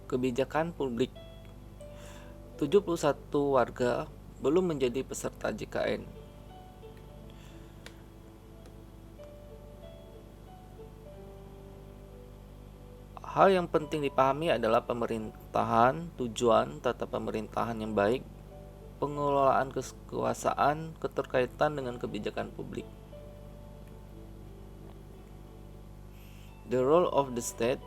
Kebijakan publik. 71 warga belum menjadi peserta JKN. Hal yang penting dipahami adalah pemerintahan, tujuan tata pemerintahan yang baik, pengelolaan kekuasaan, keterkaitan dengan kebijakan publik. The role of the state.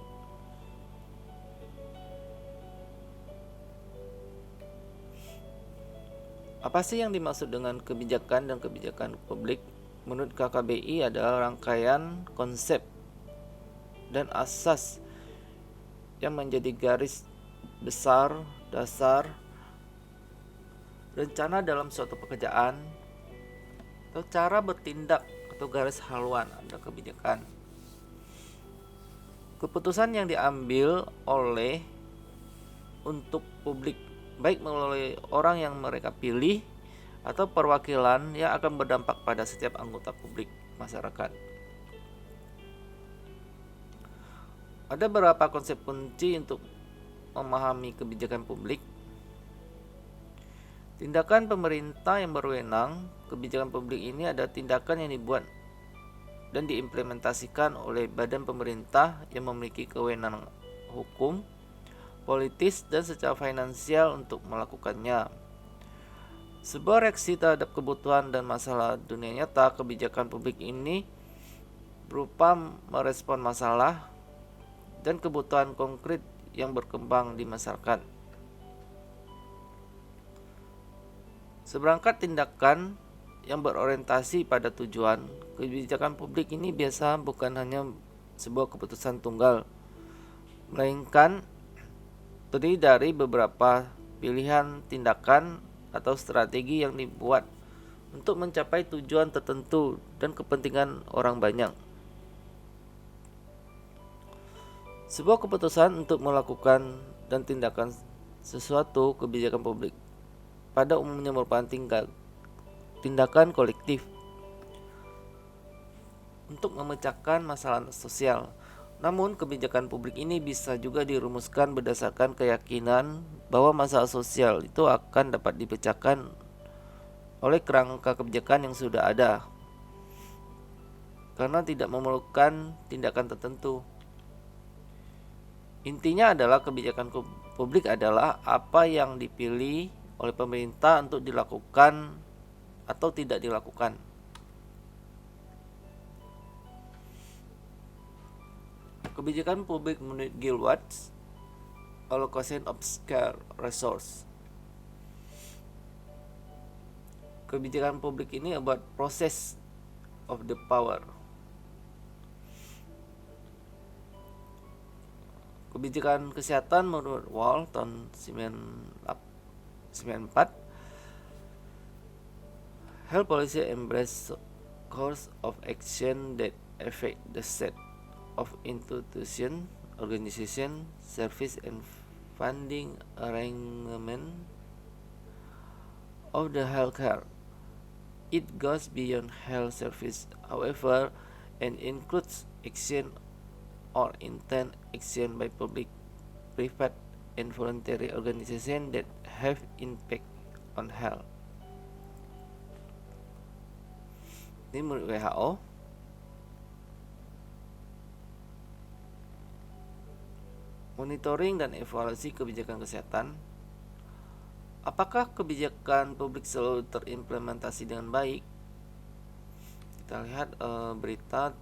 Apa sih yang dimaksud dengan kebijakan dan kebijakan publik? Menurut KKBI adalah rangkaian konsep dan asas yang menjadi garis besar dasar rencana dalam suatu pekerjaan atau cara bertindak atau garis haluan ada kebijakan. Keputusan yang diambil oleh untuk publik, baik melalui orang yang mereka pilih atau perwakilan yang akan berdampak pada setiap anggota publik masyarakat. Ada beberapa konsep kunci untuk memahami kebijakan publik. Tindakan pemerintah yang berwenang. Kebijakan publik ini adalah tindakan yang dibuat dan diimplementasikan oleh badan pemerintah yang memiliki kewenangan hukum, politis, dan secara finansial untuk melakukannya. Sebuah reaksi terhadap kebutuhan dan masalah dunia nyata, kebijakan publik ini berupa merespon masalah dan kebutuhan konkret yang berkembang di masyarakat. Seberangkat tindakan yang berorientasi pada tujuan, kebijakan publik ini biasa bukan hanya sebuah keputusan tunggal, melainkan terdiri dari beberapa pilihan tindakan atau strategi yang dibuat untuk mencapai tujuan tertentu dan kepentingan orang banyak. Sebuah keputusan untuk melakukan dan tindakan sesuatu kebijakan publik pada umumnya merupakan tindakan kolektif untuk memecahkan masalah sosial. Namun kebijakan publik ini bisa juga dirumuskan berdasarkan keyakinan bahwa masalah sosial itu akan dapat dipecahkan oleh kerangka kebijakan yang sudah ada, karena tidak memerlukan tindakan tertentu. Intinya adalah kebijakan publik adalah apa yang dipilih oleh pemerintah untuk dilakukan atau tidak dilakukan. Kebijakan publik menurut Gilward, allocation of scarce resource. Kebijakan publik ini about process of the power. Kebijakan kesehatan menurut Wall tahun 1994. Health policy embrace course of action that affect the set of institution, organization, service and funding arrangement of the healthcare. It goes beyond health service, however, and includes action or intent action by public, private, and voluntary organizations that have impact on health. Ini menurut WHO. Monitoring dan evaluasi kebijakan kesehatan. Apakah kebijakan publik selalu terimplementasi dengan baik? Kita lihat berita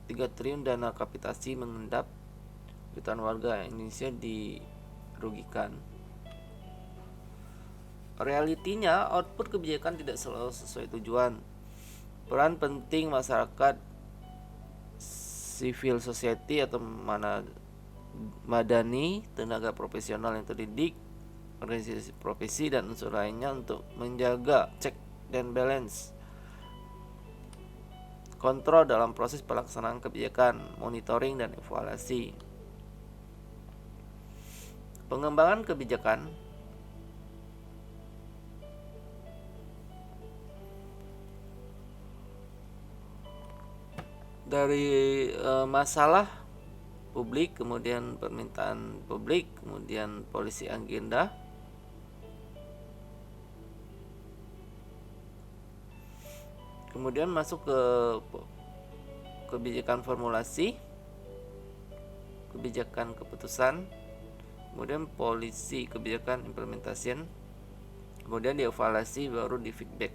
3 triliun dana kapitasi mengendap, jutaan warga Indonesia dirugikan. Realitinya, output kebijakan tidak selalu sesuai tujuan. Peran penting masyarakat, civil society atau madani, tenaga profesional yang terdidik, organisasi profesi dan unsur lainnya untuk menjaga check dan balance, kontrol dalam proses pelaksanaan kebijakan, monitoring dan evaluasi. Pengembangan kebijakan. Dari masalah publik, kemudian permintaan publik, kemudian polisi agenda. Kemudian masuk ke kebijakan formulasi, kebijakan keputusan, kemudian polisi kebijakan implementation, kemudian dievaluasi, baru di feedback.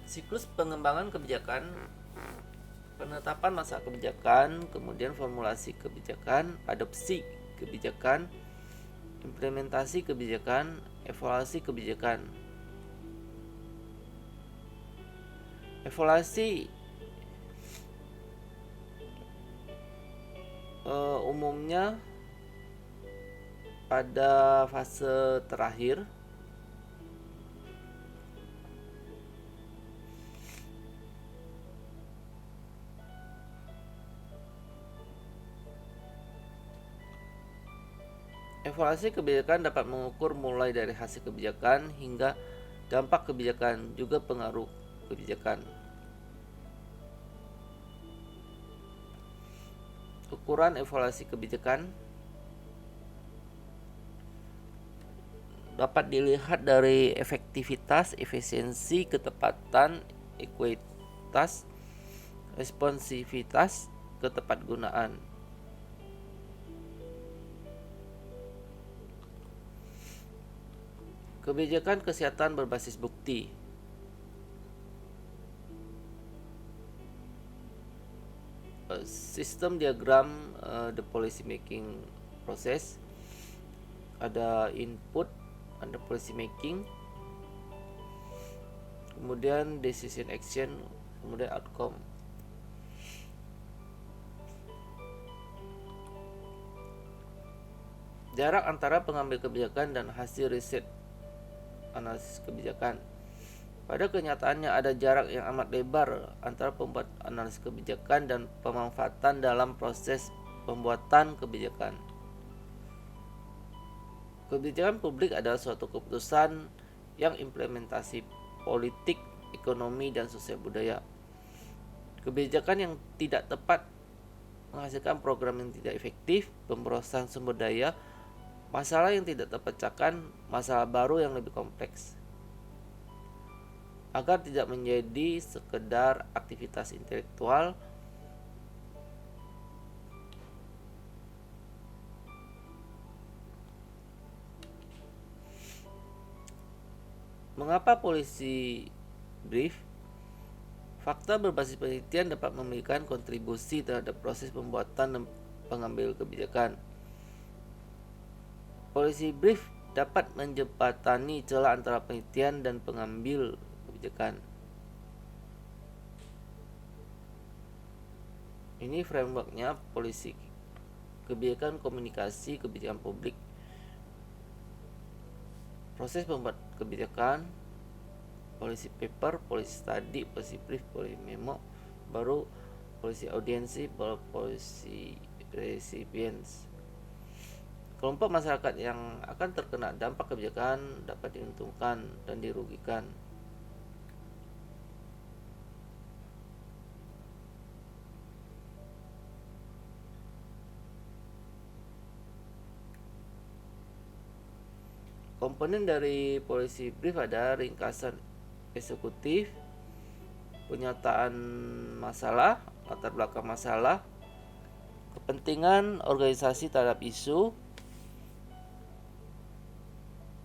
Siklus pengembangan kebijakan: penetapan masa kebijakan, kemudian formulasi kebijakan, adopsi kebijakan, implementasi kebijakan, evaluasi kebijakan. Evaluasi umumnya pada fase terakhir. Evaluasi kebijakan dapat mengukur mulai dari hasil kebijakan hingga dampak kebijakan, juga pengaruh kebijakan. Ukuran evaluasi kebijakan dapat dilihat dari efektivitas, efisiensi, ketepatan, ekuitas, responsivitas, ketepatgunaan. Kebijakan kesehatan berbasis bukti. Sistem diagram the policy making process. Ada input, ada policy making, kemudian decision action, kemudian outcome. Jarak antara pengambil kebijakan dan hasil riset analisis kebijakan. Pada kenyataannya ada jarak yang amat lebar antara pembuat analisis kebijakan dan pemanfaatan dalam proses pembuatan kebijakan. Kebijakan publik adalah suatu keputusan yang implementasi politik, ekonomi, dan sosial budaya. Kebijakan yang tidak tepat menghasilkan program yang tidak efektif, pemborosan sumber daya, masalah yang tidak terpecahkan, masalah baru yang lebih kompleks. Agar tidak menjadi sekedar aktivitas intelektual, mengapa polisi brief? Fakta berbasis penelitian dapat memberikan kontribusi terhadap proses pembuatan dan pengambil kebijakan. Policy brief dapat menjembatani celah antara penelitian dan pengambil kebijakan. Ini frameworknya: polisi kebijakan, komunikasi kebijakan publik, proses pembuat kebijakan, policy paper, policy study, policy brief, policy memo, baru policy audiensi, policy recipients. Kelompok masyarakat yang akan terkena dampak kebijakan dapat diuntungkan dan dirugikan. Komponen dari policy brief ada ringkasan eksekutif, penyataan masalah, latar belakang masalah, kepentingan organisasi terhadap isu,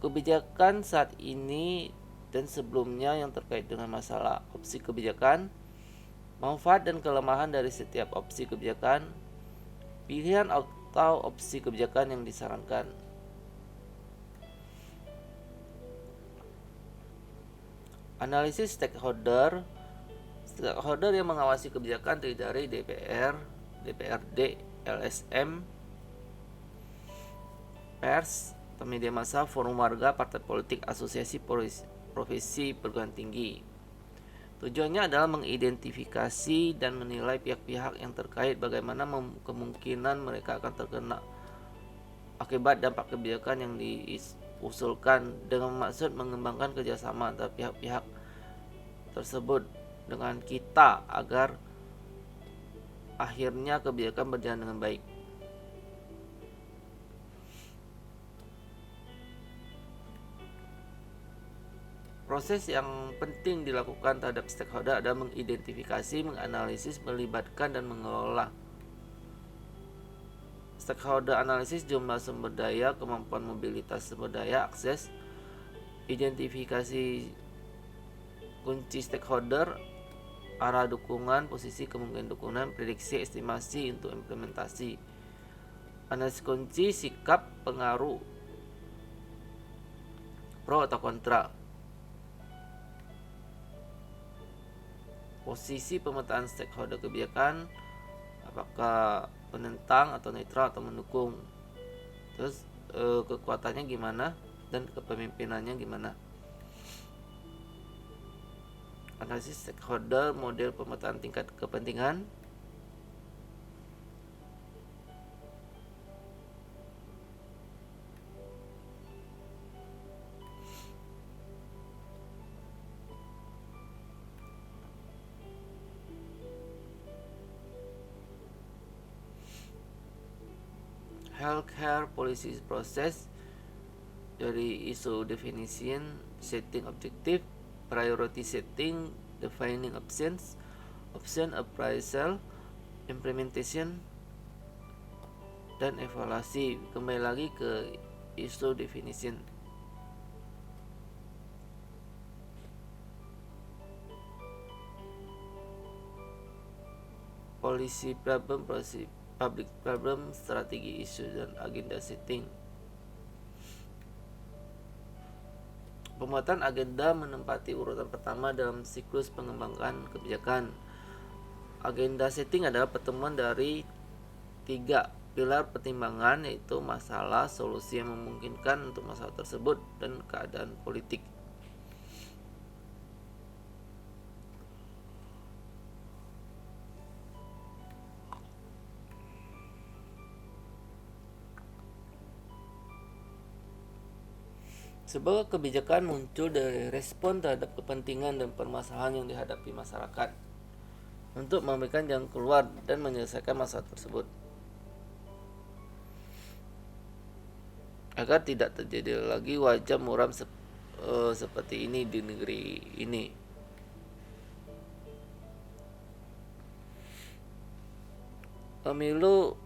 kebijakan saat ini dan sebelumnya yang terkait dengan masalah, opsi kebijakan, manfaat dan kelemahan dari setiap opsi kebijakan, pilihan atau opsi kebijakan yang disarankan. Analisis stakeholder. Stakeholder yang mengawasi kebijakan terdiri dari DPR, DPRD, LSM, pers, media massa, forum warga, partai politik, asosiasi profesi, perguruan tinggi. Tujuannya adalah mengidentifikasi dan menilai pihak-pihak yang terkait, bagaimana kemungkinan mereka akan terkena akibat dampak kebijakan yang diusulkan, dengan maksud mengembangkan kerjasama antara pihak-pihak tersebut dengan kita agar akhirnya kebijakan berjalan dengan baik. Proses yang penting dilakukan terhadap stakeholder adalah mengidentifikasi, menganalisis, melibatkan, dan mengelola. Stakeholder analisis jumlah sumber daya, kemampuan mobilitas sumber daya, akses, identifikasi kunci stakeholder, arah dukungan, posisi kemungkinan dukungan, prediksi, estimasi untuk implementasi. Analisis kunci, sikap, pengaruh, pro atau kontra. Posisi pemetaan stakeholder kebijakan, apakah penentang atau netral atau mendukung. Terus kekuatannya gimana dan kepemimpinannya gimana. Analisis stakeholder, model pemetaan tingkat kepentingan. Healthcare policy process, dari isu definition, setting objective, priority setting, defining options, option appraisal, implementation, dan evaluasi. Kembali lagi ke isu definition. Policy problem, public problem, strategi isu, dan agenda setting. Pembuatan agenda menempati urutan pertama dalam siklus pengembangan kebijakan. Agenda setting adalah pertemuan dari 3 pilar pertimbangan, yaitu masalah, solusi yang memungkinkan untuk masalah tersebut, dan keadaan politik. Sebuah kebijakan muncul dari respon terhadap kepentingan dan permasalahan yang dihadapi masyarakat untuk memberikan jalan keluar dan menyelesaikan masalah tersebut, agar tidak terjadi lagi wajah muram seperti ini di negeri ini.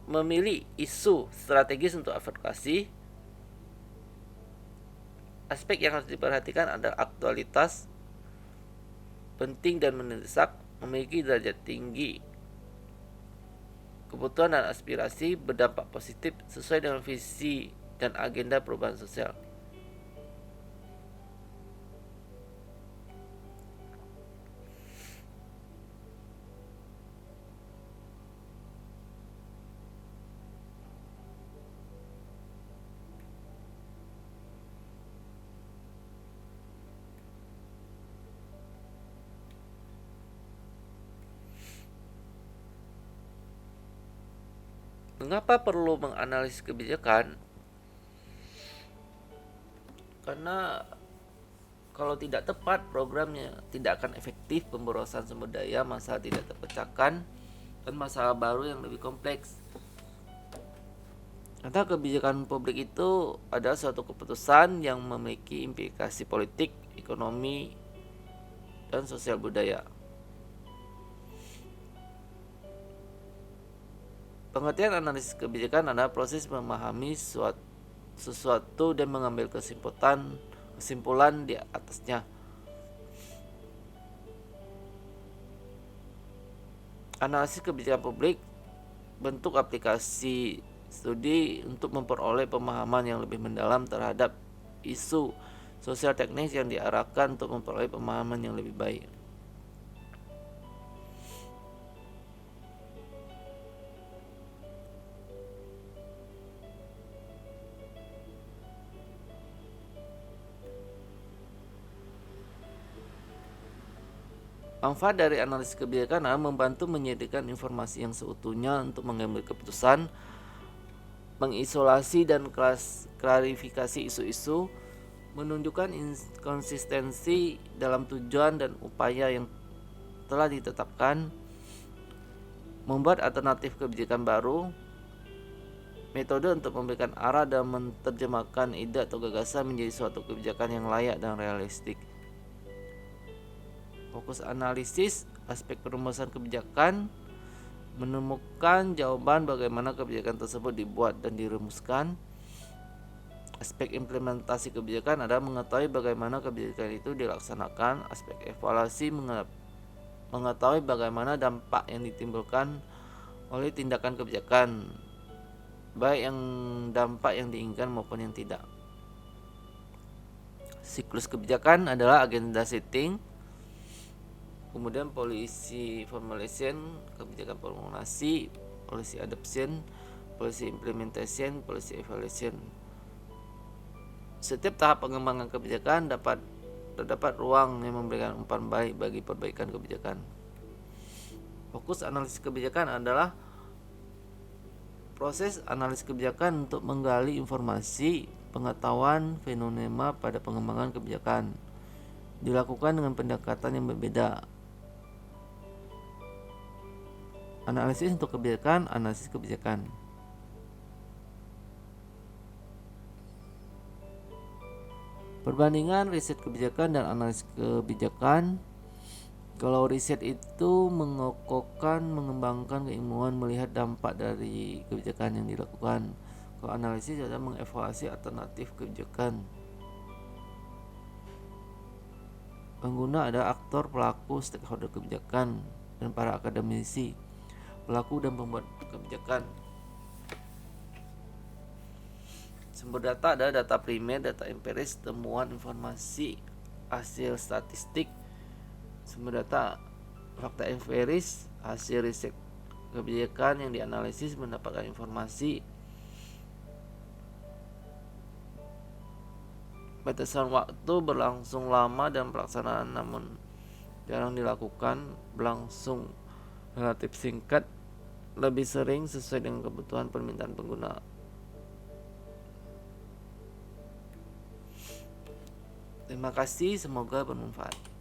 Memilih isu strategis untuk advokasi. Aspek yang harus diperhatikan adalah aktualitas, penting dan mendesak, memiliki derajat tinggi, kebutuhan dan aspirasi, berdampak positif sesuai dengan visi dan agenda perubahan sosial. Mengapa perlu menganalisis kebijakan? Karena kalau tidak tepat, programnya tidak akan efektif, pemborosan sumber daya, masalah tidak terpecahkan, dan masalah baru yang lebih kompleks. Karena kebijakan publik itu adalah suatu keputusan yang memiliki implikasi politik, ekonomi, dan sosial budaya. Pengertian analisis kebijakan adalah proses memahami sesuatu dan mengambil kesimpulan di atasnya. Analisis kebijakan publik bentuk aplikasi studi untuk memperoleh pemahaman yang lebih mendalam terhadap isu sosial teknis yang diarahkan untuk memperoleh pemahaman yang lebih baik. Manfaat dari analisis kebijakan adalah membantu menyediakan informasi yang seutuhnya untuk mengambil keputusan, mengisolasi dan klarifikasi isu-isu, menunjukkan konsistensi dalam tujuan dan upaya yang telah ditetapkan, membuat alternatif kebijakan baru, metode untuk memberikan arah dan menerjemahkan ide atau gagasan menjadi suatu kebijakan yang layak dan realistik. Fokus analisis aspek perumusan kebijakan, menemukan jawaban bagaimana kebijakan tersebut dibuat dan dirumuskan. Aspek implementasi kebijakan adalah mengetahui bagaimana kebijakan itu dilaksanakan. Aspek evaluasi mengetahui bagaimana dampak yang ditimbulkan oleh tindakan kebijakan, baik yang dampak yang diinginkan maupun yang tidak. Siklus kebijakan adalah agenda setting, kemudian policy formulation, kebijakan formulasi, policy adoption, policy implementation, policy evaluation. Setiap tahap pengembangan kebijakan terdapat ruang yang memberikan umpan balik bagi perbaikan kebijakan. Fokus analisis kebijakan adalah proses analisis kebijakan untuk menggali informasi, pengetahuan, fenomena pada pengembangan kebijakan. Dilakukan dengan pendekatan yang berbeda. Analisis untuk kebijakan, analisis kebijakan. Perbandingan riset kebijakan dan analisis kebijakan. Kalau riset itu mengokohkan, mengembangkan keilmuan, melihat dampak dari kebijakan yang dilakukan. Kalau analisis adalah mengevaluasi alternatif kebijakan. Pengguna ada aktor, pelaku, stakeholder kebijakan, dan para akademisi, pelaku dan pembuat kebijakan. Sumber data adalah data primer, data empiris, temuan informasi, hasil statistik. Sumber data fakta empiris, hasil riset kebijakan yang dianalisis mendapatkan informasi. Batasan waktu berlangsung lama dan pelaksanaan namun jarang dilakukan, berlangsung relatif singkat, lebih sering sesuai dengan kebutuhan permintaan pengguna. Terima kasih, semoga bermanfaat.